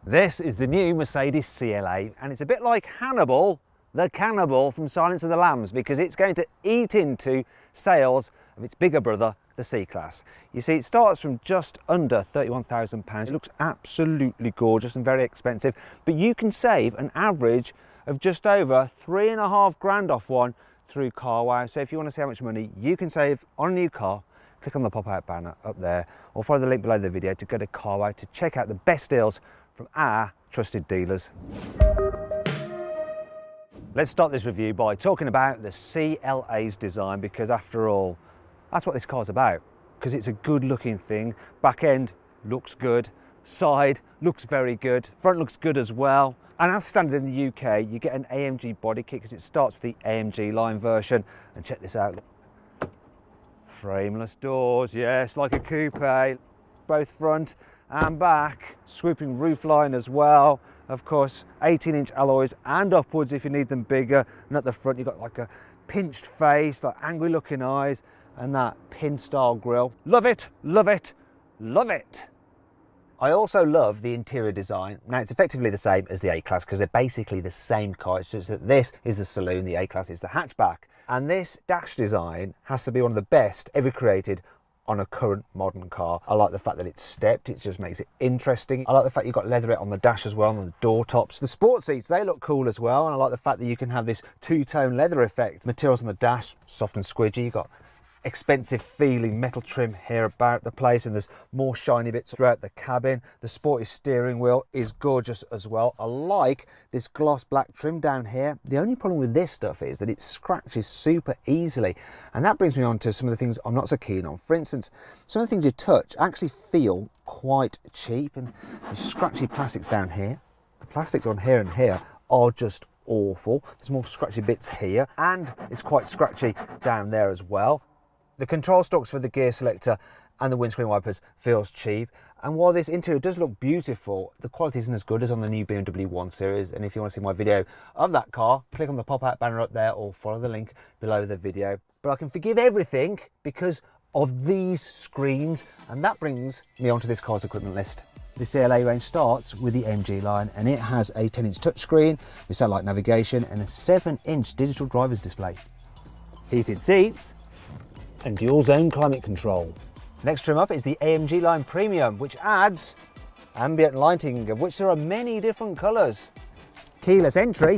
This is the new Mercedes CLA, and it's a bit like Hannibal, the cannibal from Silence of the Lambs, because it's going to eat into sales of its bigger brother, the C-Class. You see, it starts from just under £31,000. It looks absolutely gorgeous and very expensive, but you can save an average of just over £3.5 grand off one through carwow. So if you want to see how much money you can save on a new car, click on the pop-out banner up there, or follow the link below the video to go to carwow to check out the best deals from our trusted dealers. Let's start this review by talking about the CLA's design, because after all, that's what this car's about, because it's a good looking thing. Back end looks good, side looks very good, front looks good as well. And as standard in the UK, you get an AMG body kit because it starts with the AMG line version. And check this out, frameless doors, yes, like a coupe, both front and back, swooping roofline as well. Of course, 18-inch alloys and upwards if you need them bigger. And at the front, you've got like a pinched face, like angry looking eyes, and that pin style grille. Love it, love it, love it. I also love the interior design. Now, it's effectively the same as the A-Class because they're basically the same car. It's just that this is the saloon, the A-Class is the hatchback. And this dash design has to be one of the best ever created on a current modern car. I like the fact that it's stepped, it just makes it interesting. I like the fact you've got leatherette on the dash as well, on the door tops. The sport seats, they look cool as well, and I like the fact that you can have this two-tone leather effect. Materials on the dash, soft and squidgy. You've got expensive feeling metal trim here about the place, and there's more shiny bits throughout the cabin. The sporty steering wheel is gorgeous as well. I like this gloss black trim down here. The only problem with this stuff is that it scratches super easily, and that brings me on to some of the things I'm not so keen on. For instance, some of the things you touch actually feel quite cheap, and the scratchy plastics down here, the plastics on here and here are just awful. There's more scratchy bits here, and it's quite scratchy down there as well. The control stalks for the gear selector and the windscreen wipers feels cheap, and while this interior does look beautiful, the quality isn't as good as on the new BMW 1 Series. And if you want to see my video of that car, click on the pop-out banner up there or follow the link below the video. But I can forgive everything because of these screens, and that brings me onto this car's equipment list. The CLA range starts with the MG line, and it has a 10-inch touchscreen with satellite navigation and a 7-inch digital driver's display, heated seats, and dual zone climate control. Next trim up is the AMG line Premium, which adds ambient lighting, of which there are many different colours, keyless entry,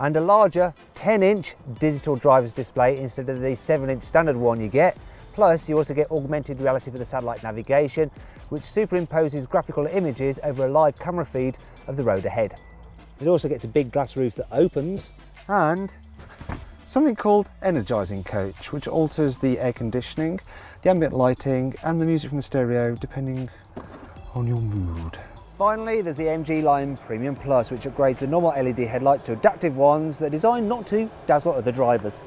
and a larger 10-inch digital driver's display instead of the 7-inch standard one you get. Plus, you also get augmented reality for the satellite navigation, which superimposes graphical images over a live camera feed of the road ahead. It also gets a big glass roof that opens, and something called Energising Coach, which alters the air conditioning, the ambient lighting, and the music from the stereo, depending on your mood. Finally, there's the AMG line Premium Plus, which upgrades the normal LED headlights to adaptive ones that are designed not to dazzle other drivers.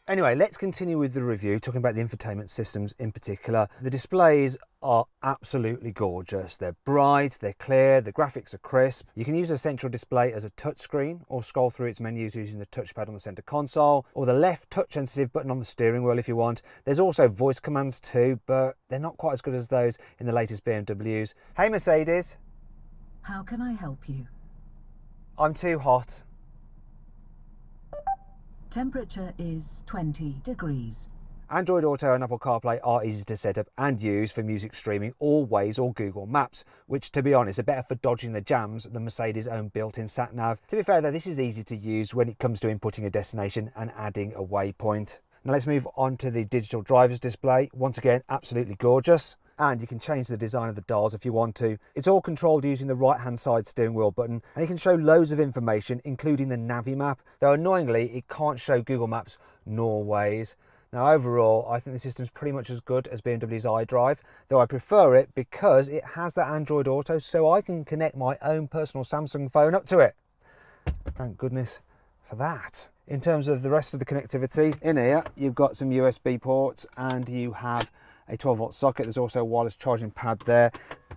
Anyway, let's continue with the review, talking about the infotainment systems in particular. The displays are absolutely gorgeous. They're bright, they're clear, the graphics are crisp. You can use the central display as a touchscreen or scroll through its menus using the touchpad on the center console, or the left touch-sensitive button on the steering wheel if you want. There's also voice commands too, but they're not quite as good as those in the latest BMWs. Hey Mercedes. How can I help you? I'm too hot. Temperature is 20 degrees. Android Auto and Apple CarPlay are easy to set up and use for music streaming or Waze or Google Maps, which, to be honest, are better for dodging the jams than Mercedes' own built-in sat-nav. To be fair though, this is easy to use when it comes to inputting a destination and adding a waypoint. Now let's move on to the digital driver's display. Once again, absolutely gorgeous. And you can change the design of the dials if you want to. It's all controlled using the right-hand side steering wheel button, and it can show loads of information, including the Navi map, though annoyingly it can't show Google Maps nor Waze. Now overall, I think the system's pretty much as good as BMW's iDrive, though I prefer it because it has that Android Auto, so I can connect my own personal Samsung phone up to it. Thank goodness for that. In terms of the rest of the connectivity, in here you've got some USB ports and you have a 12-volt socket. There's also a wireless charging pad there.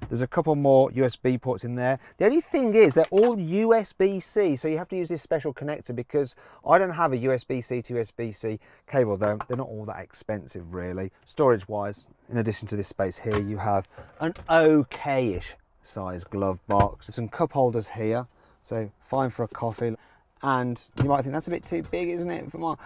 There's a couple more USB ports in there. The only thing is they're all USB-C, so you have to use this special connector because I don't have a USB-C to USB-C cable, though they're not all that expensive really. Storage-wise, in addition to this space here, you have an okay-ish size glove box. There's some cup holders here, so fine for a coffee. And you might think that's a bit too big, isn't it, for my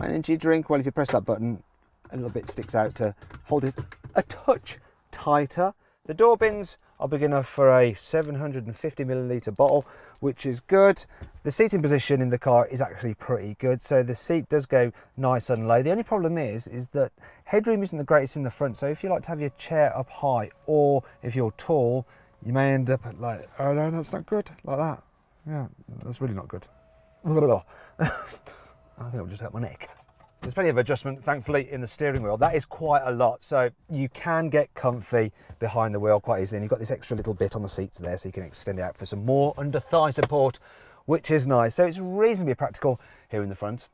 energy drink? Well, if you press that button, a little bit sticks out to hold it a touch tighter. The door bins are big enough for a 750ml bottle, which is good. The seating position in the car is actually pretty good, so the seat does go nice and low. The only problem is that headroom isn't the greatest in the front, so if you like to have your chair up high, or if you're tall, you may end up at like, oh no, that's not good, like that. Yeah, that's really not good. I think I'll just hurt my neck. There's plenty of adjustment, thankfully, in the steering wheel. That is quite a lot, so you can get comfy behind the wheel quite easily. And you've got this extra little bit on the seats there, so you can extend it out for some more under thigh support, which is nice. So it's reasonably practical here in the front.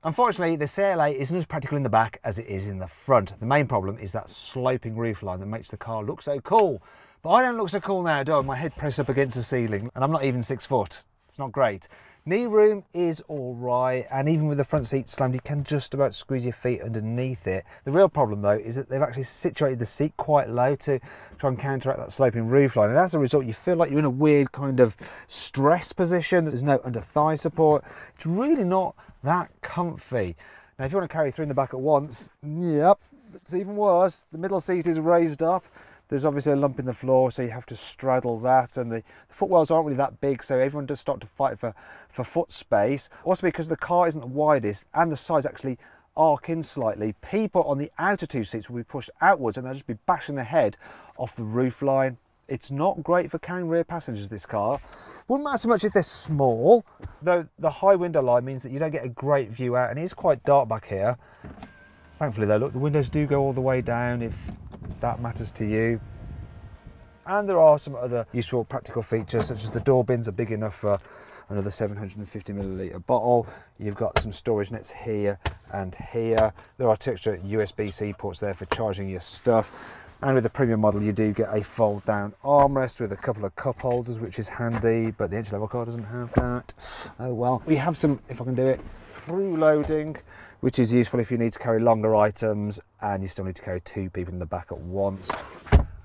Unfortunately, the CLA isn't as practical in the back as it is in the front. The main problem is that sloping roofline that makes the car look so cool. But I don't look so cool now, do I? My head pressed up against the ceiling, and I'm not even 6 foot. It's not great. Knee room is all right, and even with the front seat slammed, you can just about squeeze your feet underneath it. The real problem, though, is that they've actually situated the seat quite low to try and counteract that sloping roofline, and as a result, you feel like you're in a weird kind of stress position. There's no under thigh support. It's really not that comfy. Now, if you want to carry 3 in the back at once, yep, it's even worse. The middle seat is raised up. There's obviously a lump in the floor, so you have to straddle that, and the footwells aren't really that big, so everyone does start to fight for foot space. Also, because the car isn't the widest and the sides actually arc in slightly, people on the outer 2 seats will be pushed outwards and they'll just be bashing their head off the roofline. It's not great for carrying rear passengers, this car. Wouldn't matter so much if they're small, though the high window line means that you don't get a great view out, and it is quite dark back here. Thankfully though, look, the windows do go all the way down if that matters to you. And there are some other useful practical features, such as the door bins are big enough for another 750ml bottle. You've got some storage nets here and here. There are 2 extra USB-C ports there for charging your stuff. And with the premium model, you do get a fold down armrest with a couple of cup holders, which is handy, but the entry level car doesn't have that. Oh well. We have some, if I can do it, through loading, which is useful if you need to carry longer items and you still need to carry 2 people in the back at once.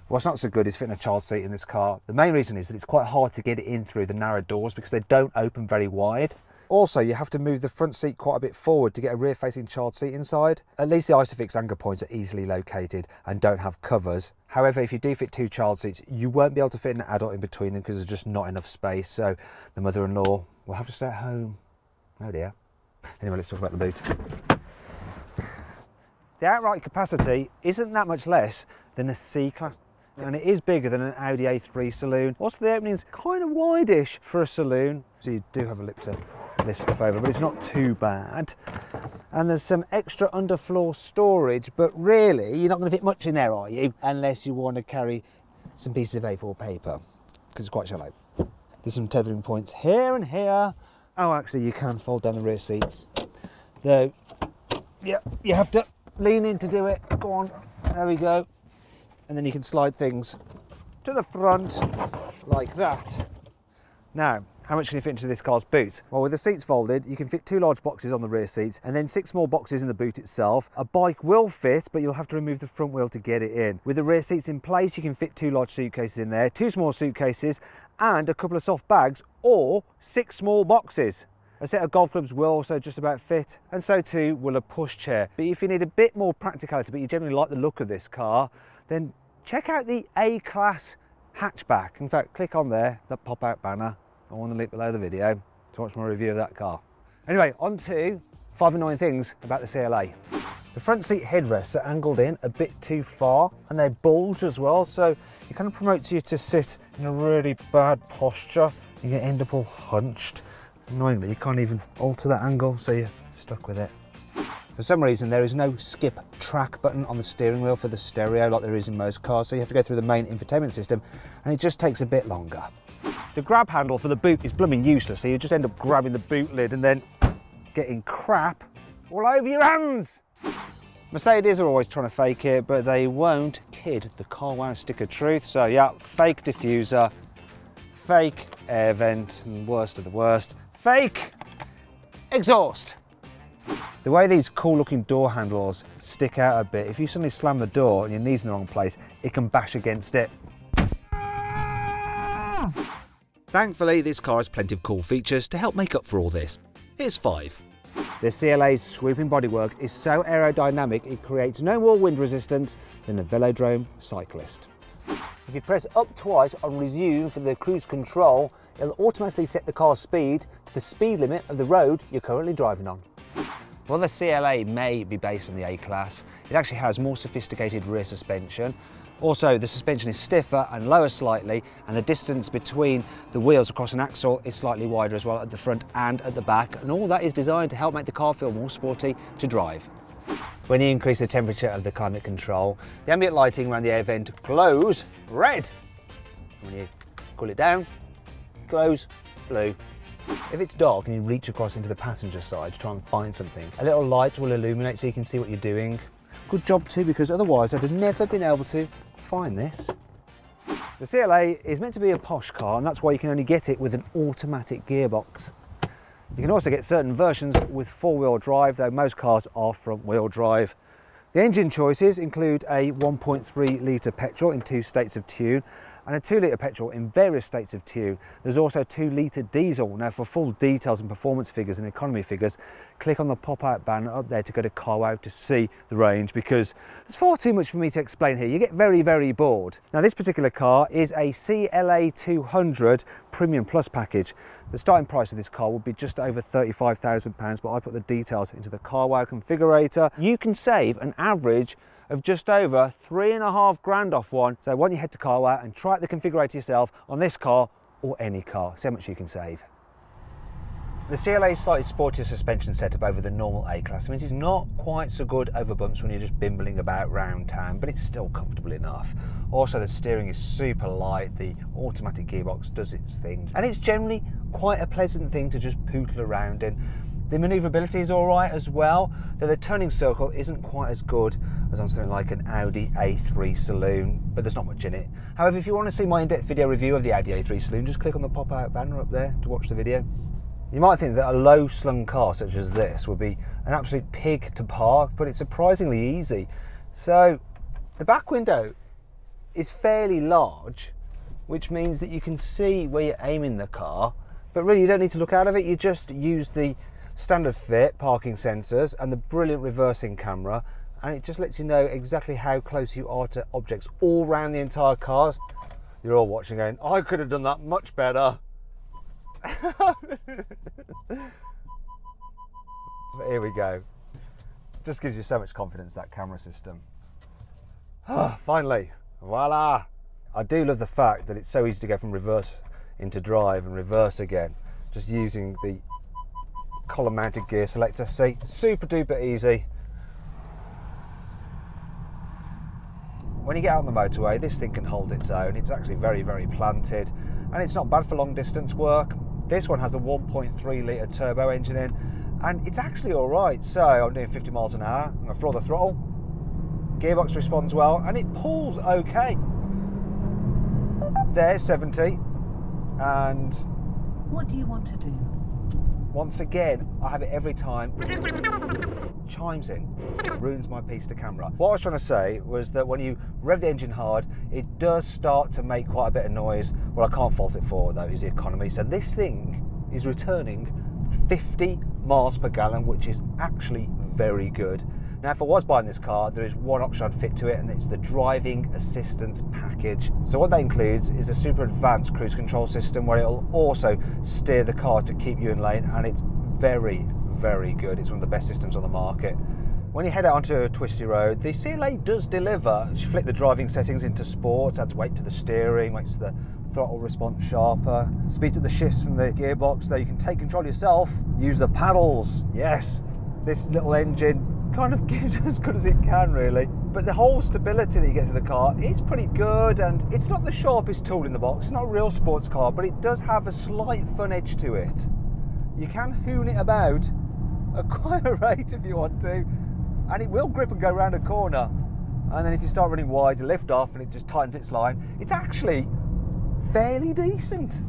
What's not so good is fitting a child seat in this car. The main reason is that it's quite hard to get it in through the narrow doors because they don't open very wide. Also, you have to move the front seat quite a bit forward to get a rear-facing child seat inside. At least the Isofix anchor points are easily located and don't have covers. However, if you do fit 2 child seats, you won't be able to fit an adult in between them because there's just not enough space, so the mother-in-law will have to stay at home. Oh dear. Anyway, let's talk about the boot. The outright capacity isn't that much less than a C-Class, and it is bigger than an Audi A3 saloon. Also, the opening's kind of wide-ish for a saloon, so you do have a lip to lift stuff over, but it's not too bad. And there's some extra underfloor storage, but really, you're not going to fit much in there, are you? Unless you want to carry some pieces of A4 paper, because it's quite shallow. There's some tethering points here and here. Oh, actually, you can fold down the rear seats. Though, yeah, you have to lean in to do it. Go on, there we go. And then you can slide things to the front like that. Now, how much can you fit into this car's boot? Well, with the seats folded, you can fit 2 large boxes on the rear seats and then 6 small boxes in the boot itself. A bike will fit, but you'll have to remove the front wheel to get it in. With the rear seats in place, you can fit 2 large suitcases in there, 2 small suitcases, and a couple of soft bags, or 6 small boxes. A set of golf clubs will also just about fit, and so too will a pushchair. But if you need a bit more practicality, but you generally like the look of this car, then check out the A-Class hatchback. In fact, click on there, that pop-out banner, or on the link below the video to watch my review of that car. Anyway, on to 5 annoying things about the CLA. The front seat headrests are angled in a bit too far, and they bulge as well, so it kind of promotes you to sit in a really bad posture. You end up all hunched. Annoyingly, you can't even alter that angle, so you're stuck with it. For some reason, there is no skip track button on the steering wheel for the stereo like there is in most cars, so you have to go through the main infotainment system, and it just takes a bit longer. The grab handle for the boot is blooming useless, so you just end up grabbing the boot lid and then getting crap all over your hands. Mercedes are always trying to fake it, but they won't kid the carwow stick of truth. So yeah, fake diffuser, fake air vent, and worst of the worst, fake exhaust. The way these cool looking door handles stick out a bit, if you suddenly slam the door and your knee's in the wrong place, it can bash against it. Thankfully, this car has plenty of cool features to help make up for all this. Here's 5. The CLA's sweeping bodywork is so aerodynamic it creates no more wind resistance than a velodrome cyclist. If you press up twice on resume for the cruise control, it'll automatically set the car's speed to the speed limit of the road you're currently driving on. While the CLA may be based on the A-Class, it actually has more sophisticated rear suspension. Also, the suspension is stiffer and lower slightly, and the distance between the wheels across an axle is slightly wider as well at the front and at the back, and all that is designed to help make the car feel more sporty to drive. When you increase the temperature of the climate control, the ambient lighting around the air vent glows red. When you cool it down, it glows blue. If it's dark and you reach across into the passenger side to try and find something, a little light will illuminate so you can see what you're doing. Good job too, because otherwise I'd have never been able to find this. The CLA is meant to be a posh car, and that's why you can only get it with an automatic gearbox. You can also get certain versions with four-wheel drive, though most cars are front-wheel drive. The engine choices include a 1.3 litre petrol in 2 states of tune and a 2 litre petrol in various states of tune. There's also a 2 litre diesel. Now, for full details and performance figures and economy figures, click on the pop-out banner up there to go to carwow to see the range, because there's far too much for me to explain here. You get very, very bored. Now, this particular car is a CLA 200 Premium Plus package. The starting price of this car would be just over £35,000, but I put the details into the carwow configurator. You can save an average of just over £3.5 grand off one. So why don't you head to carwow and try out the configurator yourself on this car or any car. See how much you can save. The CLA's slightly sportier suspension setup over the normal A-Class means it's not quite so good over bumps when you're just bimbling about round town, but it's still comfortable enough. Also, the steering is super light, the automatic gearbox does its thing, and it's generally quite a pleasant thing to just pootle around in. The manoeuvrability is alright as well, though the turning circle isn't quite as good as on something like an Audi A3 Saloon, but there's not much in it. However, if you want to see my in-depth video review of the Audi A3 Saloon, just click on the pop-out banner up there to watch the video. You might think that a low-slung car such as this would be an absolute pig to park, but it's surprisingly easy. So, the back window is fairly large, which means that you can see where you're aiming the car, but really you don't need to look out of it. You just use the standard fit parking sensors and the brilliant reversing camera, and it just lets you know exactly how close you are to objects all around the entire car. You're all watching going, I could have done that much better. But here we go. Just gives you so much confidence, that camera system. Finally, voila. I do love the fact that it's so easy to go from reverse into drive and reverse again, just using the column mounted gear selector. See, super duper easy. When you get out on the motorway, this thing can hold its own. It's actually very, very planted, and it's not bad for long distance work. This one has a 1.3 litre turbo engine in, and it's actually all right. So I'm doing 50 miles an hour, I'm gonna floor the throttle, gearbox responds well, and it pulls okay. There's 70, and What do you want to do? once again, I have it every time. Chimes in, ruins my piece to camera. What I was trying to say was that when you rev the engine hard, it does start to make quite a bit of noise. What I can't fault it for though is the economy. So this thing is returning 50 miles per gallon, which is actually very good. Now, if I was buying this car, there is one option I'd fit to it, and it's the driving assistance package. So what that includes is a super advanced cruise control system where it'll also steer the car to keep you in lane, and it's very, very good. It's one of the best systems on the market. When you head out onto a twisty road, the CLA does deliver. You flip the driving settings into sports, adds weight to the steering, makes the throttle response sharper, speeds up the shifts from the gearbox, though you can take control yourself, use the paddles. Yes, this little engine kind of gives as good as it can, really. But the whole stability that you get through the car is pretty good, and it's not the sharpest tool in the box. It's not a real sports car, but it does have a slight fun edge to it. You can hoon it about at quite a rate if you want to, and it will grip and go around a corner. And then if you start running wide, you lift off and it just tightens its line. It's actually fairly decent.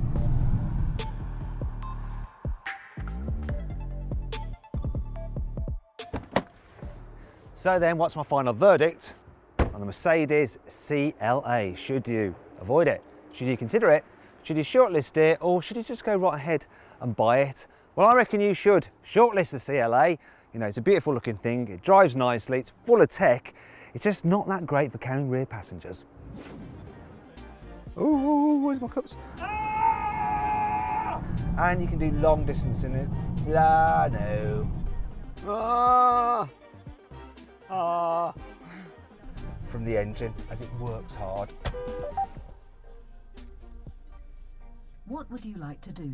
So then, what's my final verdict on the Mercedes CLA? Should you avoid it? Should you consider it? Should you shortlist it, or should you just go right ahead and buy it? Well, I reckon you should shortlist the CLA. You know, it's a beautiful looking thing, it drives nicely, it's full of tech. It's just not that great for carrying rear passengers. Ooh, where's my cups? Ah! And you can do long distance in it. La no. Ah! Ah! From the engine as it works hard. What would you like to do?